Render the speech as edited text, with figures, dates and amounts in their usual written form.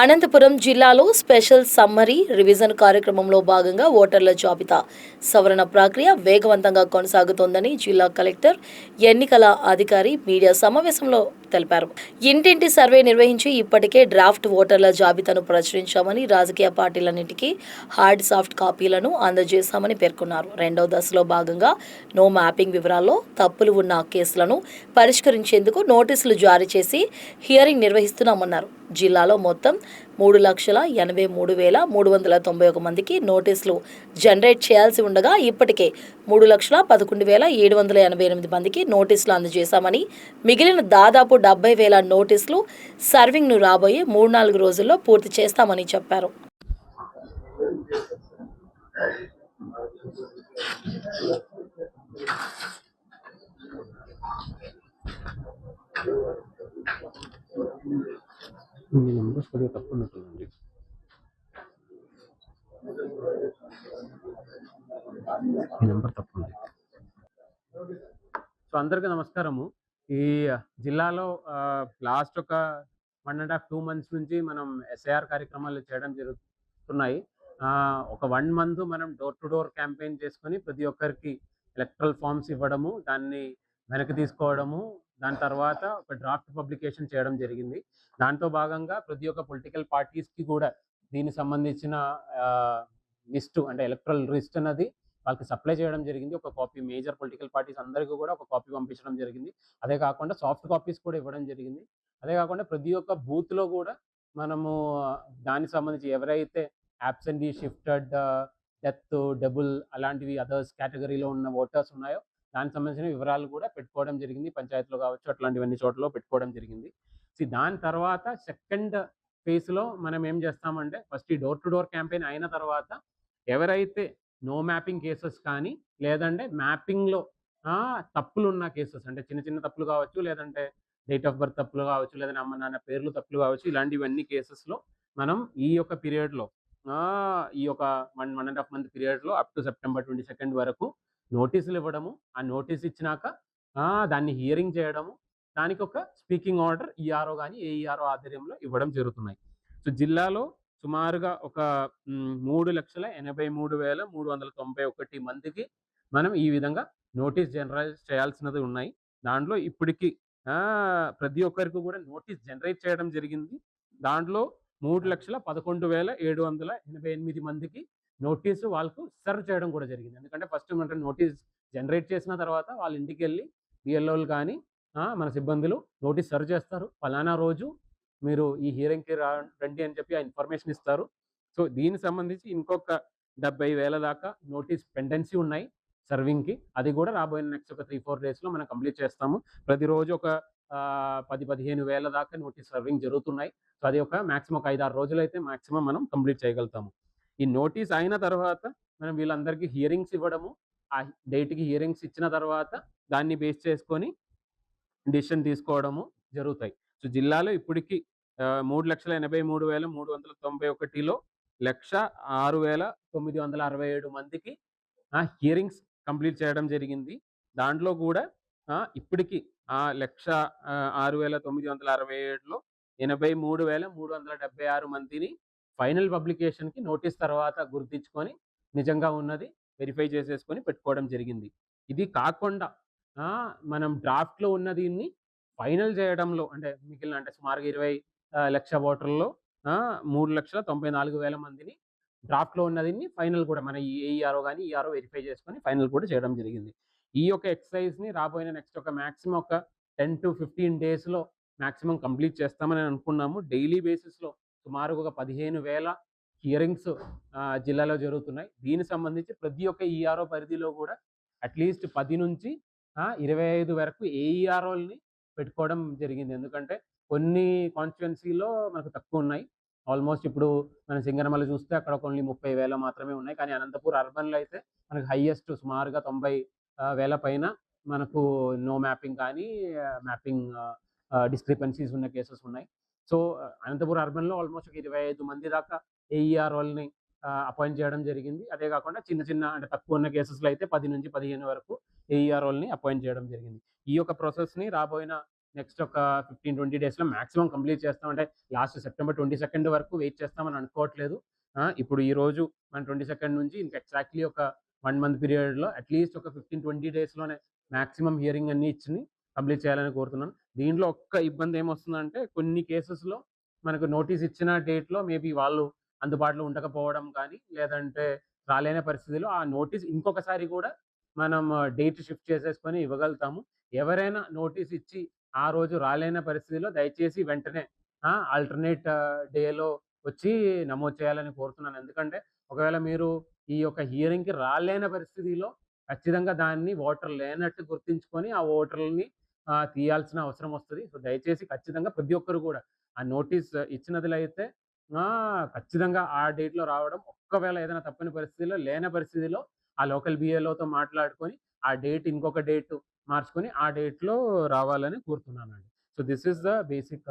అనంతపురం జిల్లాలో special summary revision కార్యక్రమంలో భాగంగా ఓటర్ల జాబితా సవరణ ప్రక్రియ వేగవంతంగా కొనసాగుతోందని జిల్లా కలెక్టర్ ఎన్నికల అధికారి మీడియా సమావేశంలో తెలిపారు. ఇంటింటి సర్వే నిర్వహించి ఇప్పటికే డ్రాఫ్ట్ ఓటర్ల జాబితాను ప్రచురించామని, రాజకీయ పార్టీలన్నింటికీ హార్డ్ సాఫ్ట్ కాపీలను అందజేశామని పేర్కొన్నారు. రెండవ దశలో భాగంగా నో మ్యాపింగ్ వివరాల్లో తప్పులు ఉన్న కేసులను పరిష్కరించేందుకు నోటీసులు జారీ చేసి హియరింగ్ నిర్వహిస్తున్నామన్నారు. జిల్లాలో మొత్తం 3,83,391 మందికి నోటీసులు జనరేట్ చేయాల్సి ఉండగా ఇప్పటికే 3,11,788 మందికి నోటీసులు అందజేశామని, మిగిలిన దాదాపు 70,000 నోటీసులు సర్వింగ్ను రాబోయే 3-4 రోజుల్లో పూర్తి చేస్తామని చెప్పారు. మీ నెంబర్స్ కొద్దిగా తక్కువ ఉన్నట్టుందండి. మీ నెంబర్ తప్పు ఉంది. సో అందరికీ నమస్కారము. ఈ జిల్లాలో లాస్ట్ ఒక 1.5-2 మంత్స్ నుంచి మనం ఎస్ఐఆర్ కార్యక్రమాలు చేయడం జరుగుతున్నాయి. ఒక 1 మంత్ మనం డోర్ టు డోర్ క్యాంపెయిన్ చేసుకొని ప్రతి ఒక్కరికి ఎలక్ట్రల్ ఫామ్స్ ఇవ్వడము, దాన్ని వెనక్కి తీసుకోవడము, దాని తర్వాత ఒక డ్రాఫ్ట్ పబ్లికేషన్ చేయడం జరిగింది. దాంట్లో భాగంగా ప్రతి ఒక్క పొలిటికల్ పార్టీస్కి కూడా దీనికి సంబంధించిన లిస్టు అంటే ఎలక్ట్రల్ లిస్ట్ అన్నది వాళ్ళకి సప్లై చేయడం జరిగింది. ఒక కాపీ మేజర్ పొలిటికల్ పార్టీస్ అందరికీ కూడా ఒక కాపీ పంపించడం జరిగింది. అదే కాకుండా సాఫ్ట్ కాపీస్ కూడా ఇవ్వడం జరిగింది. అదే కాకుండా ప్రతి ఒక్క బూత్లో కూడా మనము దానికి సంబంధించి ఎవరైతే యాబ్సెంటీ, షిఫ్టెడ్, డెత్, డబుల్ అలాంటివి అదర్స్ కేటగిరీలో ఉన్న ఓటర్స్ ఉన్నాయో దానికి సంబంధించిన వివరాలు కూడా పెట్టుకోవడం జరిగింది. పంచాయతీలో కావచ్చు అట్లాంటివన్నీ చోట్ల పెట్టుకోవడం జరిగింది. దాని తర్వాత సెకండ్ ఫేజ్లో మనం ఏం చేస్తామంటే ఫస్ట్ ఈ డోర్ టు డోర్ క్యాంపెయిన్ అయిన తర్వాత ఎవరైతే నో మ్యాపింగ్ కేసెస్ కానీ లేదంటే మ్యాపింగ్లో తప్పులు ఉన్న కేసెస్ అంటే చిన్న చిన్న తప్పులు కావచ్చు, లేదంటే డేట్ ఆఫ్ బర్త్ తప్పులు కావచ్చు, లేదంటే అమ్మ నాన్న పేర్లు తప్పులు కావచ్చు, ఇలాంటివన్నీ కేసెస్లో మనం ఈ యొక్క పీరియడ్లో ఈ యొక్క 1.5 మంత్ పీరియడ్లో అప్ టు సెప్టెంబర్ 22 వరకు నోటీసులు ఇవ్వడము, ఆ నోటీస్ ఇచ్చినాక దాన్ని హియరింగ్ చేయడము, దానికి ఒక స్పీకింగ్ ఆర్డర్ ఈఆర్ఓ కానీ ఏఈఆర్ఓ ఆధ్వర్యంలో ఇవ్వడం జరుగుతున్నాయి. సో జిల్లాలో సుమారుగా ఒక 3,83,391 మందికి మనం ఈ విధంగా నోటీస్ జనరేట్ చేయాల్సినది ఉన్నాయి. దాంట్లో ఇప్పటికి ప్రతి ఒక్కరికి కూడా నోటీస్ జనరేట్ చేయడం జరిగింది. దాంట్లో 3,11,788 మందికి నోటీసు వాళ్ళకు సర్వ్ చేయడం కూడా జరిగింది. ఎందుకంటే ఫస్ట్ మనం నోటీస్ జనరేట్ చేసిన తర్వాత వాళ్ళ ఇంటికి వెళ్ళి బిఎల్ఓలు కానీ మన సిబ్బందులు నోటీస్ సర్వ్ చేస్తారు. ఫలానా రోజు మీరు ఈ హియరింగ్కి రండి అని చెప్పి ఆ ఇన్ఫర్మేషన్ ఇస్తారు. సో దీనికి సంబంధించి ఇంకొక 70,000 దాకా నోటీస్ పెండెన్సీ ఉన్నాయి సర్వింగ్కి. అది కూడా రాబోయే నెక్స్ట్ ఒక 3-4 డేస్లో మనం కంప్లీట్ చేస్తాము. ప్రతిరోజు ఒక 10,000-15,000 దాకా నోటీస్ సర్వింగ్ జరుగుతున్నాయి. సో అది ఒక మ్యాక్సిమం ఒక 5-6 రోజులైతే మ్యాక్సిమం మనం కంప్లీట్ చేయగలుగుతాము. ఈ నోటీస్ అయిన తర్వాత మనం వీళ్ళందరికీ హియరింగ్స్ ఇవ్వడము, ఆ డేట్కి హియరింగ్స్ ఇచ్చిన తర్వాత దాన్ని బేస్ చేసుకొని డిసిషన్ తీసుకోవడము జరుగుతాయి. సో జిల్లాలో ఇప్పటికి 3,83,391లో 1,06,967 మందికి హియరింగ్స్ కంప్లీట్ చేయడం జరిగింది. దాంట్లో కూడా ఇప్పటికి 1,06,967లో 83,376 మందిని ఫైనల్ పబ్లికేషన్కి నోటీస్ తర్వాత గుర్తించుకొని నిజంగా ఉన్నది వెరిఫై చేసేసుకొని పెట్టుకోవడం జరిగింది. ఇది కాకుండా మనం డ్రాఫ్ట్లో ఉన్న దీన్ని ఫైనల్ చేయడంలో అంటే మిగిలిన అంటే సుమారుగా 20 లక్ష ఓటర్లలో 3,94,000 మందిని డ్రాఫ్ట్లో ఉన్నదిని ఫైనల్ కూడా మన ఏఈఆర్ఓ కానీ ఈఆర్ఓ వెరిఫై చేసుకొని ఫైనల్ కూడా చేయడం జరిగింది. ఈ యొక్క ఎక్సర్సైజ్ని రాబోయే నెక్స్ట్ ఒక మ్యాక్సిమం ఒక 10-15 డేస్లో మ్యాక్సిమం కంప్లీట్ చేస్తామని అనుకున్నాము. డైలీ బేసిస్లో సుమారుగా ఒక 15,000 హియరింగ్స్ జిల్లాలో జరుగుతున్నాయి. దీనికి సంబంధించి ప్రతి ఒక్క ఈఆర్ఓ పరిధిలో కూడా అట్లీస్ట్ 10 నుంచి 25 వరకు ఏఈఆర్ఓల్ని పెట్టుకోవడం జరిగింది. ఎందుకంటే కొన్ని కాన్స్టిట్యుయెన్సీలో మనకు తక్కువ ఉన్నాయి. ఆల్మోస్ట్ ఇప్పుడు మన సింగనమల చూస్తే అక్కడ ఓన్లీ 30,000 మాత్రమే ఉన్నాయి. కానీ అనంతపూర్ అర్బన్లో అయితే మనకు హైయెస్ట్ సుమారుగా 90,000 పైన మనకు నో మ్యాపింగ్ కానీ మ్యాపింగ్ డిస్క్రిపెన్సీస్ ఉన్న కేసెస్ ఉన్నాయి. సో అనంతపూర్ అర్బన్లో ఆల్మోస్ట్ ఒక 25 మంది దాకా ఏఈఆర్ఓల్ని అపాయింట్ చేయడం జరిగింది. అదే కాకుండా చిన్న చిన్న అంటే తక్కువ ఉన్న కేసెస్లో అయితే 10 నుంచి 15 వరకు ఏఈఆర్ఓల్ని అపాయింట్ చేయడం జరిగింది. ఈ యొక్క ప్రాసెస్ని రాబోయిన నెక్స్ట్ ఒక 15-20 డేస్‌లో మాక్సిమం కంప్లీట్ చేస్తాం. అంటే లాస్ట్ సెప్టెంబర్ 22 వరకు వెయిట్ చేస్తామని అనుకోవట్లేదు. ఇప్పుడు ఈరోజు మన 22 నుంచి ఇంక ఎగ్జాక్ట్‌లీ ఒక 1 మంత్ పీరియడ్‌లో అట్‌లీస్ట్ ఒక 15-20 డేస్‌లోనే మాక్సిమం హియరింగ్ అన్నీ ఇచ్చిని కంప్లీట్ చేయాలని కోరుతున్నాను. దీంట్లో ఒక్క ఇబ్బంది ఏమొస్తుందంటే కొన్ని కేసెస్‌లో మనకు నోటీస్ ఇచ్చిన డేట్‌లో మేబీ వాళ్ళు అందుబాటులో ఉండకపోవడం కానీ, లేదంటే రాలేని పరిస్థితిలో ఆ నోటీస్ ఇంకొకసారి గూడా మనం డేట్ షిఫ్ట్ చేసేసుకొని ఇవ్వగలుగుతాము. ఎవరైనా నోటీస్ ఇచ్చి ఆ రోజు రాలేని పరిస్థితిలో దయచేసి వెంటనే ఆల్టర్‌నేట్ డేలో వచ్చి నమోదు చేయాలని కోరుతున్నాను. ఎందుకంటే ఒకవేళ మీరు ఈ యొక్క హియరింగ్‌కి రాలేని పరిస్థితిలో ఖచ్చితంగా దాన్ని ఓటర్ లేనట్టు గుర్తించుకొని ఆ ఓటర్‌లని తీయాల్సిన అవసరం వస్తది. సో, దయచేసి ఖచ్చితంగా ప్రతి ఒక్కరు గూడా ఆ నోటీస్ ఇచ్చినదిలో అయితే ఖచ్చితంగా ఆ డేట్‌లో రావడం. ఒక్కవేళ ఏదైనా తప్పని పరిస్థితిలో, లేని పరిస్థితిలో ఆ లోకల్ బీఎల్ఓతో మాట్లాడుకొని, ఆ డేట్ ఇంకొక డేట్ మార్చుకొని, ఆ డేట్‌లో రావాలని కోరుతున్నానండి. So, this is the basic